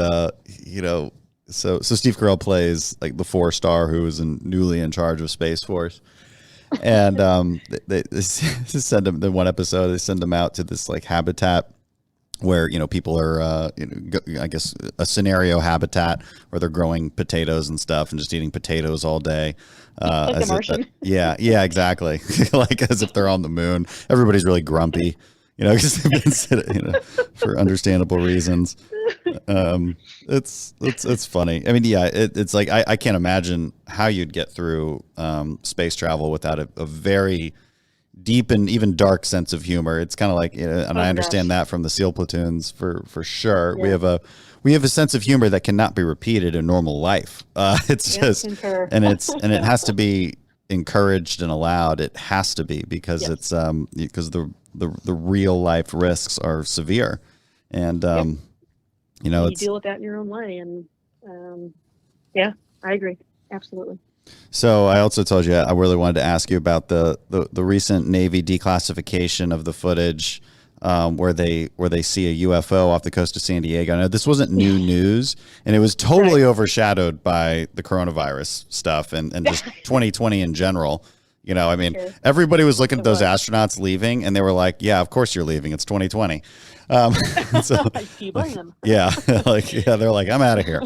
so Steve Carell plays like the 4-star who is newly in charge of Space Force. And they send him, the one episode, they send him out to this like habitat where, people are, I guess a scenario habitat where they're growing potatoes and stuff and just eating potatoes all day. Like a Martian. Yeah, exactly. Like as if they're on the moon. Everybody's really grumpy, because they've been sitting, for understandable reasons. It's funny. I mean, it's like, I can't imagine how you'd get through space travel without a very deep and even dark sense of humor. It's kind of like, and I understand gosh. that from the SEAL platoons for sure. Yeah. We have a sense of humor that cannot be repeated in normal life. It's just, and it has to be encouraged and allowed. It has to be because it's because the real life risks are severe, and you deal with that in your own way. And I agree, absolutely. So I also told you I really wanted to ask you about the recent Navy declassification of the footage where they see a UFO off the coast of San Diego. Now, this wasn't new news, and it was totally overshadowed by the coronavirus stuff and just 2020 in general. Everybody was looking at those astronauts leaving, and they were like, "Yeah, of course you're leaving. It's 2020." So, you blame them. Yeah, they're like, "I'm out of here."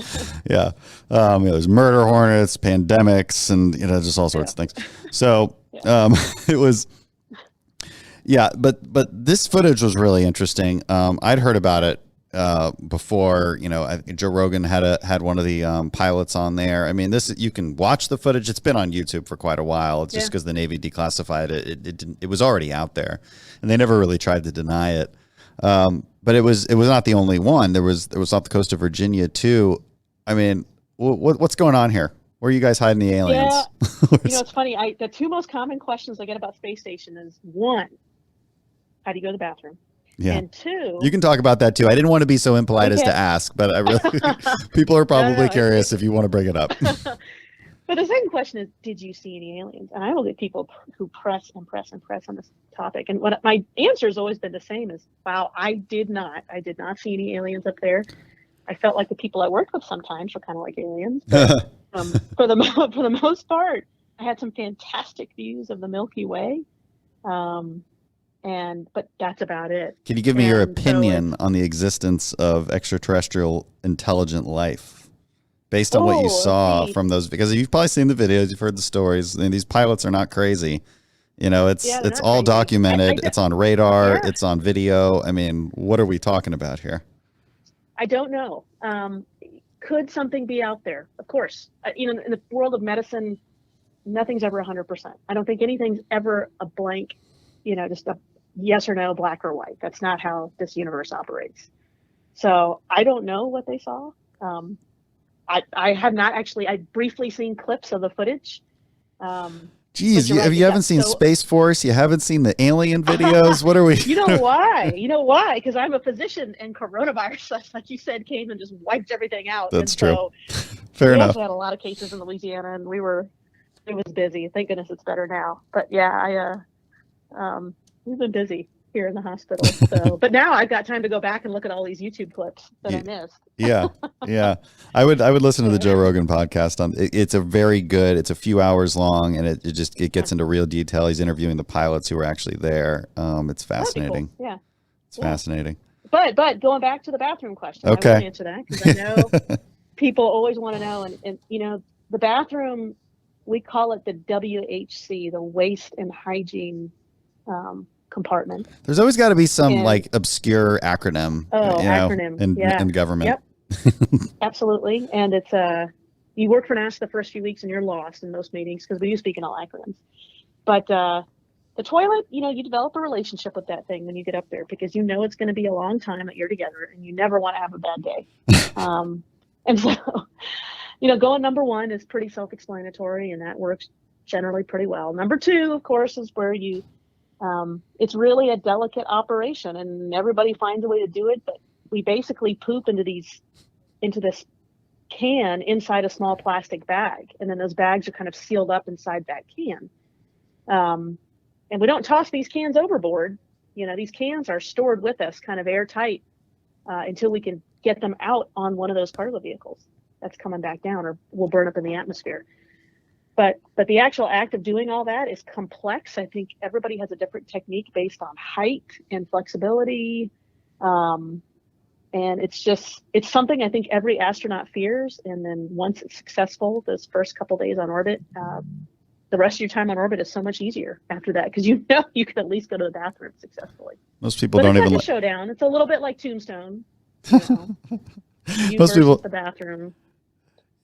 Yeah, there's murder hornets, pandemics, and just all sorts of things. So it was. Yeah, but this footage was really interesting. I'd heard about it before. Joe Rogan had one of the pilots on there. I mean, you can watch the footage. It's been on YouTube for quite a while. It's just because the Navy declassified it. It was already out there, and they never really tried to deny it. But it was not the only one. There was off the coast of Virginia too. I mean, what's going on here? Where are you guys hiding the aliens? Yeah, it's funny. The two most common questions I get about space station is, one, how do you go to the bathroom? Yeah. And two, you can talk about that too. I didn't want to be so impolite as to ask, but I really people are probably curious if you want to bring it up. But the second question is, did you see any aliens? And I will get people who press on this topic. And what my answer has always been the same is, wow, I did not see any aliens up there. I felt like the people I worked with sometimes were kind of like aliens. But, for the most part, I had some fantastic views of the Milky Way. But that's about it. Can you give me your opinion on the existence of extraterrestrial intelligent life? Based on what you saw from those, because you've probably seen the videos, you've heard the stories, and these pilots are not crazy. It's all documented. It's on radar. Yeah. It's on video. I mean, what are we talking about here? I don't know. Could something be out there? Of course. In the world of medicine, nothing's ever 100%. I don't think anything's ever a blank, just a yes or no, black or white. That's not how this universe operates. So I don't know what they saw. I have not actually. I've briefly seen clips of the footage. Geez, you haven't seen Space Force? You haven't seen the alien videos? What are we? You know why? Because I'm a physician, and coronavirus, like you said, came and just wiped everything out. That's true. So Fair enough. We also had a lot of cases in Louisiana, and it was busy. Thank goodness it's better now. But yeah, we've been busy here in the hospital. So, but now I've got time to go back and look at all these YouTube clips that I missed. Yeah. I would listen to the Joe Rogan podcast. It's it's a few hours long, and it gets into real detail. He's interviewing the pilots who were actually there. It's fascinating. Cool. Yeah. It's fascinating. But going back to the bathroom question, okay. I will answer that because I know people always want to know. And the bathroom, we call it the WHC, the Waste and Hygiene compartment. There's always got to be some obscure acronym, in government. Yep. Absolutely. And it's you work for NASA the first few weeks and you're lost in most meetings because we do speak in all acronyms. But the toilet, you develop a relationship with that thing when you get up there because it's going to be a long time that you're together and you never want to have a bad day. And so, going number one is pretty self-explanatory and that works generally pretty well. Number two, of course, is where it's really a delicate operation and everybody finds a way to do it, but we basically poop into this can inside a small plastic bag. And then those bags are kind of sealed up inside that can. And we don't toss these cans overboard. These cans are stored with us kind of airtight until we can get them out on one of those cargo vehicles that's coming back down or will burn up in the atmosphere. But the actual act of doing all that is complex. I think everybody has a different technique based on height and flexibility. And it's something I think every astronaut fears. And then once it's successful, those first couple days on orbit, the rest of your time on orbit is so much easier after that because you can at least go to the bathroom successfully. Most people don't even like a showdown. It's a little bit like Tombstone. Most people the bathroom.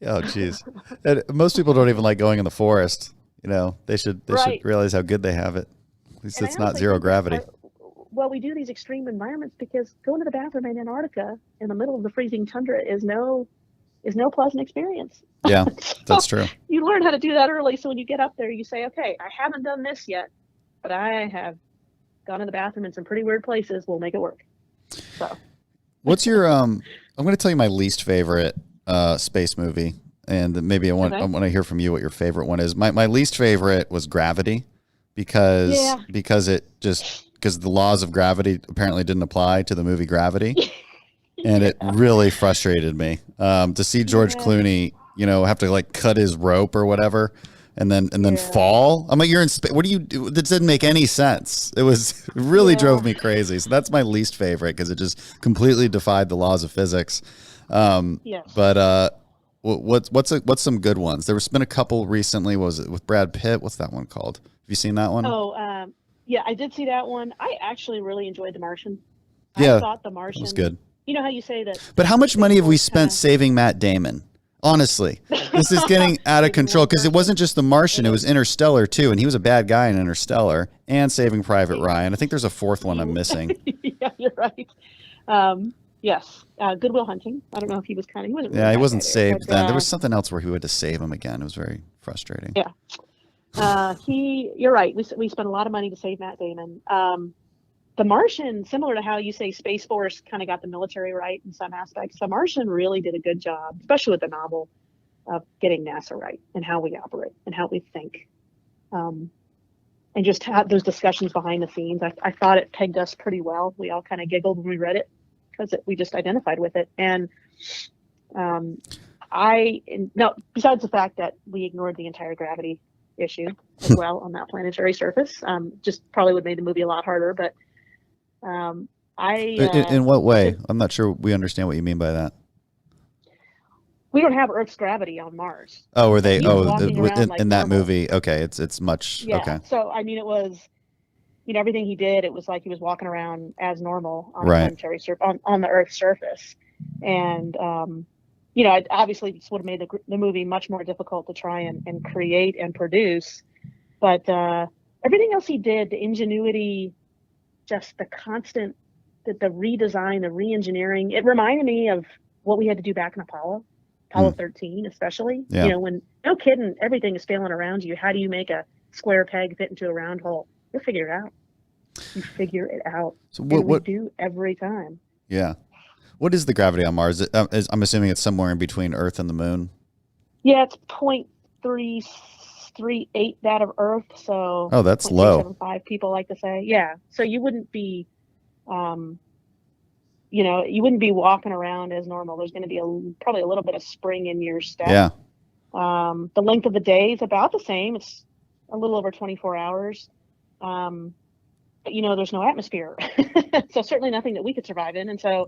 Oh, geez. And most people don't even like going in the forest. They should realize how good they have it. At least And it's I not honestly zero think gravity. well, we do these extreme environments because going to the bathroom in Antarctica in the middle of the freezing tundra is no pleasant experience. Yeah, So that's true. you learn how to do that early. So when you get up there, you say, okay, I haven't done this yet, but I have gone to the bathroom in some pretty weird places. We'll make it work. So What's your I'm going to tell you my least favorite space movie, and maybe I want to hear from you what your favorite one is. My least favorite was Gravity because the laws of gravity apparently didn't apply to the movie Gravity. And it really frustrated me to see George Clooney, have to like cut his rope or whatever, and then fall. I'm like, you're in space. What do you do? That didn't make any sense. It really drove me crazy. So that's my least favorite because it just completely defied the laws of physics. But what's some good ones? There's been a couple recently. Was it with Brad Pitt? What's that one called? Have you seen that one? Oh, yeah, I did see that one. I actually really enjoyed The Martian. Yeah, I thought The Martian was good. You know how you say that? But how much money have we spent saving Matt Damon? Honestly, this is getting out of control because it wasn't just The Martian; it was Interstellar too, and he was a bad guy in Interstellar and Saving Private Ryan. I think there's a fourth one I'm missing. Yeah, you're right. Yes, Good Will Hunting. I don't know if he was kind of. He wasn't saved then. There was something else where he had to save him again. It was very frustrating. Yeah. You're right. We spent a lot of money to save Matt Damon. The Martian, similar to how you say Space Force kind of got the military right in some aspects, The Martian really did a good job, especially with the novel, of getting NASA right and how we operate and how we think. And just have those discussions behind the scenes. I thought it pegged us pretty well. We all kind of giggled when we read it because we just identified with it. And besides the fact that we ignored the entire gravity issue as well on that planetary surface, just probably would have made the movie a lot harder. But in what way? I'm not sure we understand what you mean by that. We don't have Earth's gravity on Mars. Oh, were they? In that movie? Okay, it's much. Yeah. Okay. So I mean, it was, everything he did. It was like he was walking around as normal on right. on the Earth's surface, and it obviously this would have made the movie much more difficult to try and create and produce. But everything else he did, the ingenuity, just the constant, the redesign, the re-engineering, it reminded me of what we had to do back in Apollo 13 especially. Yeah. When, no kidding, everything is failing around you. How do you make a square peg fit into a round hole? You'll figure it out. You figure it out. So what we do every time. Yeah. What is the gravity on Mars? I'm assuming it's somewhere in between Earth and the Moon. Yeah, it's 0.338 that of Earth. So that's low. 0.375 people like to say. Yeah. So you wouldn't be, you wouldn't be walking around as normal. There's going to be probably a little bit of spring in your step. Yeah. The length of the day is about the same. It's a little over 24 hours. But there's no atmosphere. So certainly nothing that we could survive in. And so,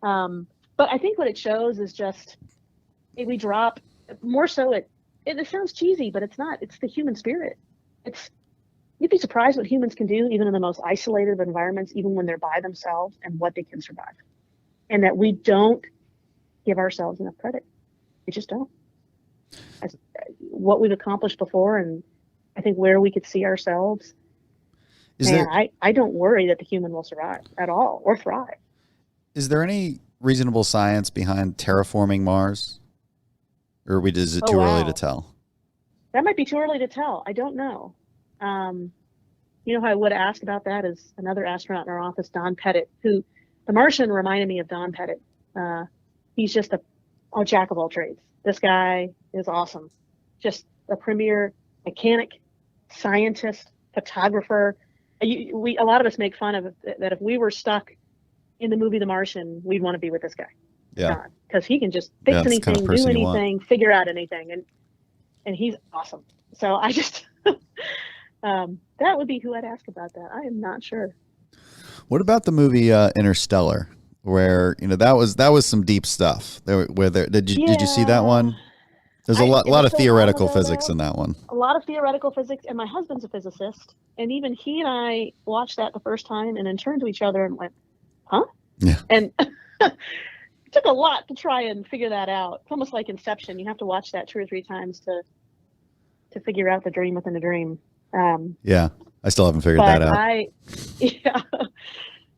but I think what it shows is just we drop more so. It sounds cheesy, but it's not. It's the human spirit. You'd be surprised what humans can do, even in the most isolated of environments, even when they're by themselves, and what they can survive. And that we don't give ourselves enough credit. We just don't. What we've accomplished before, and I think where we could see ourselves. I don't worry that the human will survive at all or thrive. Is there any reasonable science behind terraforming Mars? Or is it too early to tell? That might be too early to tell. I don't know. Who I would ask about that is another astronaut in our office, Don Pettit, who The Martian reminded me of Don Pettit. He's just a jack of all trades. This guy is awesome. Just a premier mechanic, scientist, photographer. A lot of us make fun of it, that if we were stuck in the movie The Martian, we'd want to be with this guy. Yeah. Because he can just fix anything, do anything, figure out anything, and he's awesome. So I just that would be who I'd ask about that. I am not sure. What about the movie Interstellar, where that was some deep stuff? Did you see that one? There's a lot of theoretical physics in that one. A lot of theoretical physics, and my husband's a physicist, and even he and I watched that the first time, and then turned to each other and went, "Huh?" Yeah. And it took a lot to try and figure that out. It's almost like Inception. You have to watch that 2 or 3 times to figure out the dream within a dream. Yeah, I still haven't figured that out. Yeah.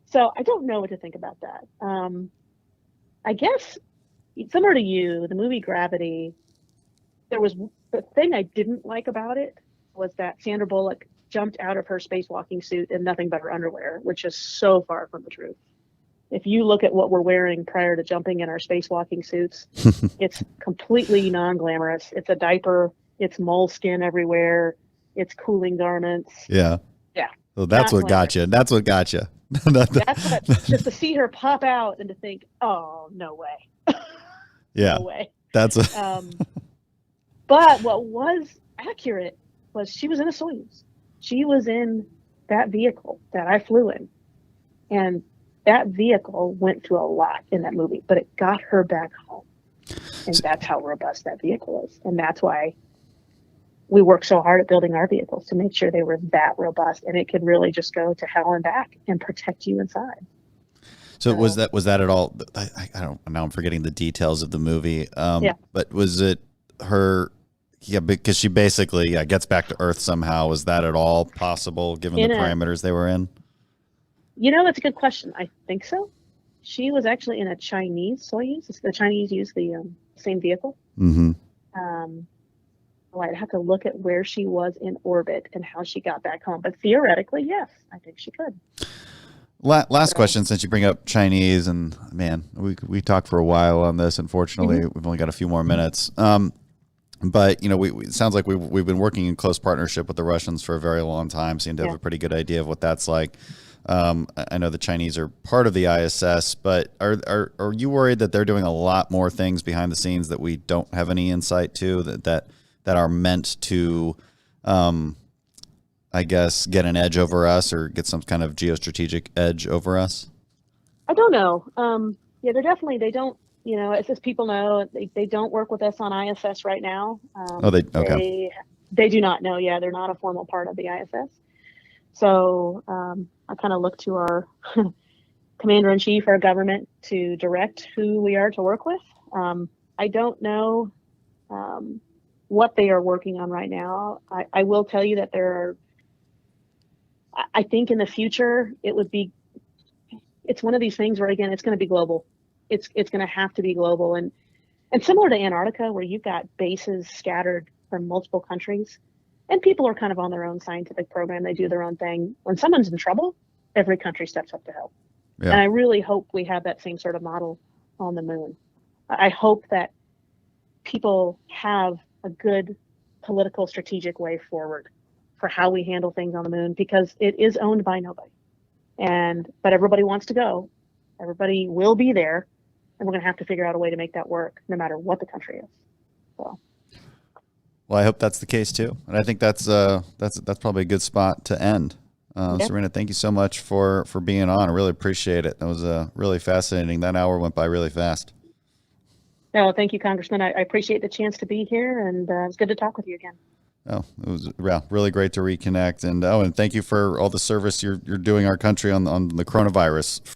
So I don't know what to think about that. I guess similar to you, the movie Gravity, the thing I didn't like about it was that Sandra Bullock jumped out of her spacewalking suit in nothing but her underwear, which is so far from the truth. If you look at what we're wearing prior to jumping in our spacewalking suits, it's completely non-glamorous. It's a diaper. It's moleskin everywhere. It's cooling garments. Yeah. Yeah. Well, that's what got you. That's what got you. That's what, just to see her pop out and to think, oh, no way. Yeah. No way. That's but what was accurate was she was in a Soyuz. She was in that vehicle that I flew in. And that vehicle went through a lot in that movie, but it got her back home. And that's how robust that vehicle is. And that's why we work so hard at building our vehicles, to make sure they were that robust and it could really just go to hell and back and protect you inside. So was that at all? I don't. Now I'm forgetting the details of the movie. Yeah. But was it her? Yeah, because she basically gets back to Earth somehow. Was that at all possible given the parameters they were in? That's a good question. I think so. She was actually in a Chinese Soyuz. The Chinese use the same vehicle. Mm-hmm. I'd have to look at where she was in orbit and how she got back home. But theoretically, yes, I think she could. Last question, since you bring up Chinese, and man, we talked for a while on this. Unfortunately, we've only got a few more minutes. But it sounds like we've been working in close partnership with the Russians for a very long time. Seem to have a pretty good idea of what that's like. I know the Chinese are part of the ISS, but are you worried that they're doing a lot more things behind the scenes that we don't have any insight to, that are meant to, I guess, get an edge over us or get some kind of geostrategic edge over us? I don't know. They're definitely, they don't, as people know, they don't work with us on ISS right now. Okay. They do not know. Yeah, they're not a formal part of the ISS. So I kind of look to our commander-in-chief, our government, to direct who we are to work with. I don't know what they are working on right now. I will tell you that I think in the future, it's one of these things where, again, it's going to be global. It's going to have to be global. And similar to Antarctica, where you've got bases scattered from multiple countries, and people are kind of on their own scientific program. They do their own thing. When someone's in trouble, every country steps up to help. Yeah. And I really hope we have that same sort of model on the moon. I hope that people have a good political strategic way forward for how we handle things on the moon, because it is owned by nobody. But everybody wants to go. Everybody will be there, and we're going to have to figure out a way to make that work no matter what the country is. So. Well, I hope that's the case too. And I think that's probably a good spot to end. Serena, thank you so much for being on. I really appreciate it. That was really fascinating. That hour went by really fast. No, thank you, Congressman. I appreciate the chance to be here, and it's good to talk with you again. Oh, it was really great to reconnect. And thank you for all the service you're doing our country on the coronavirus.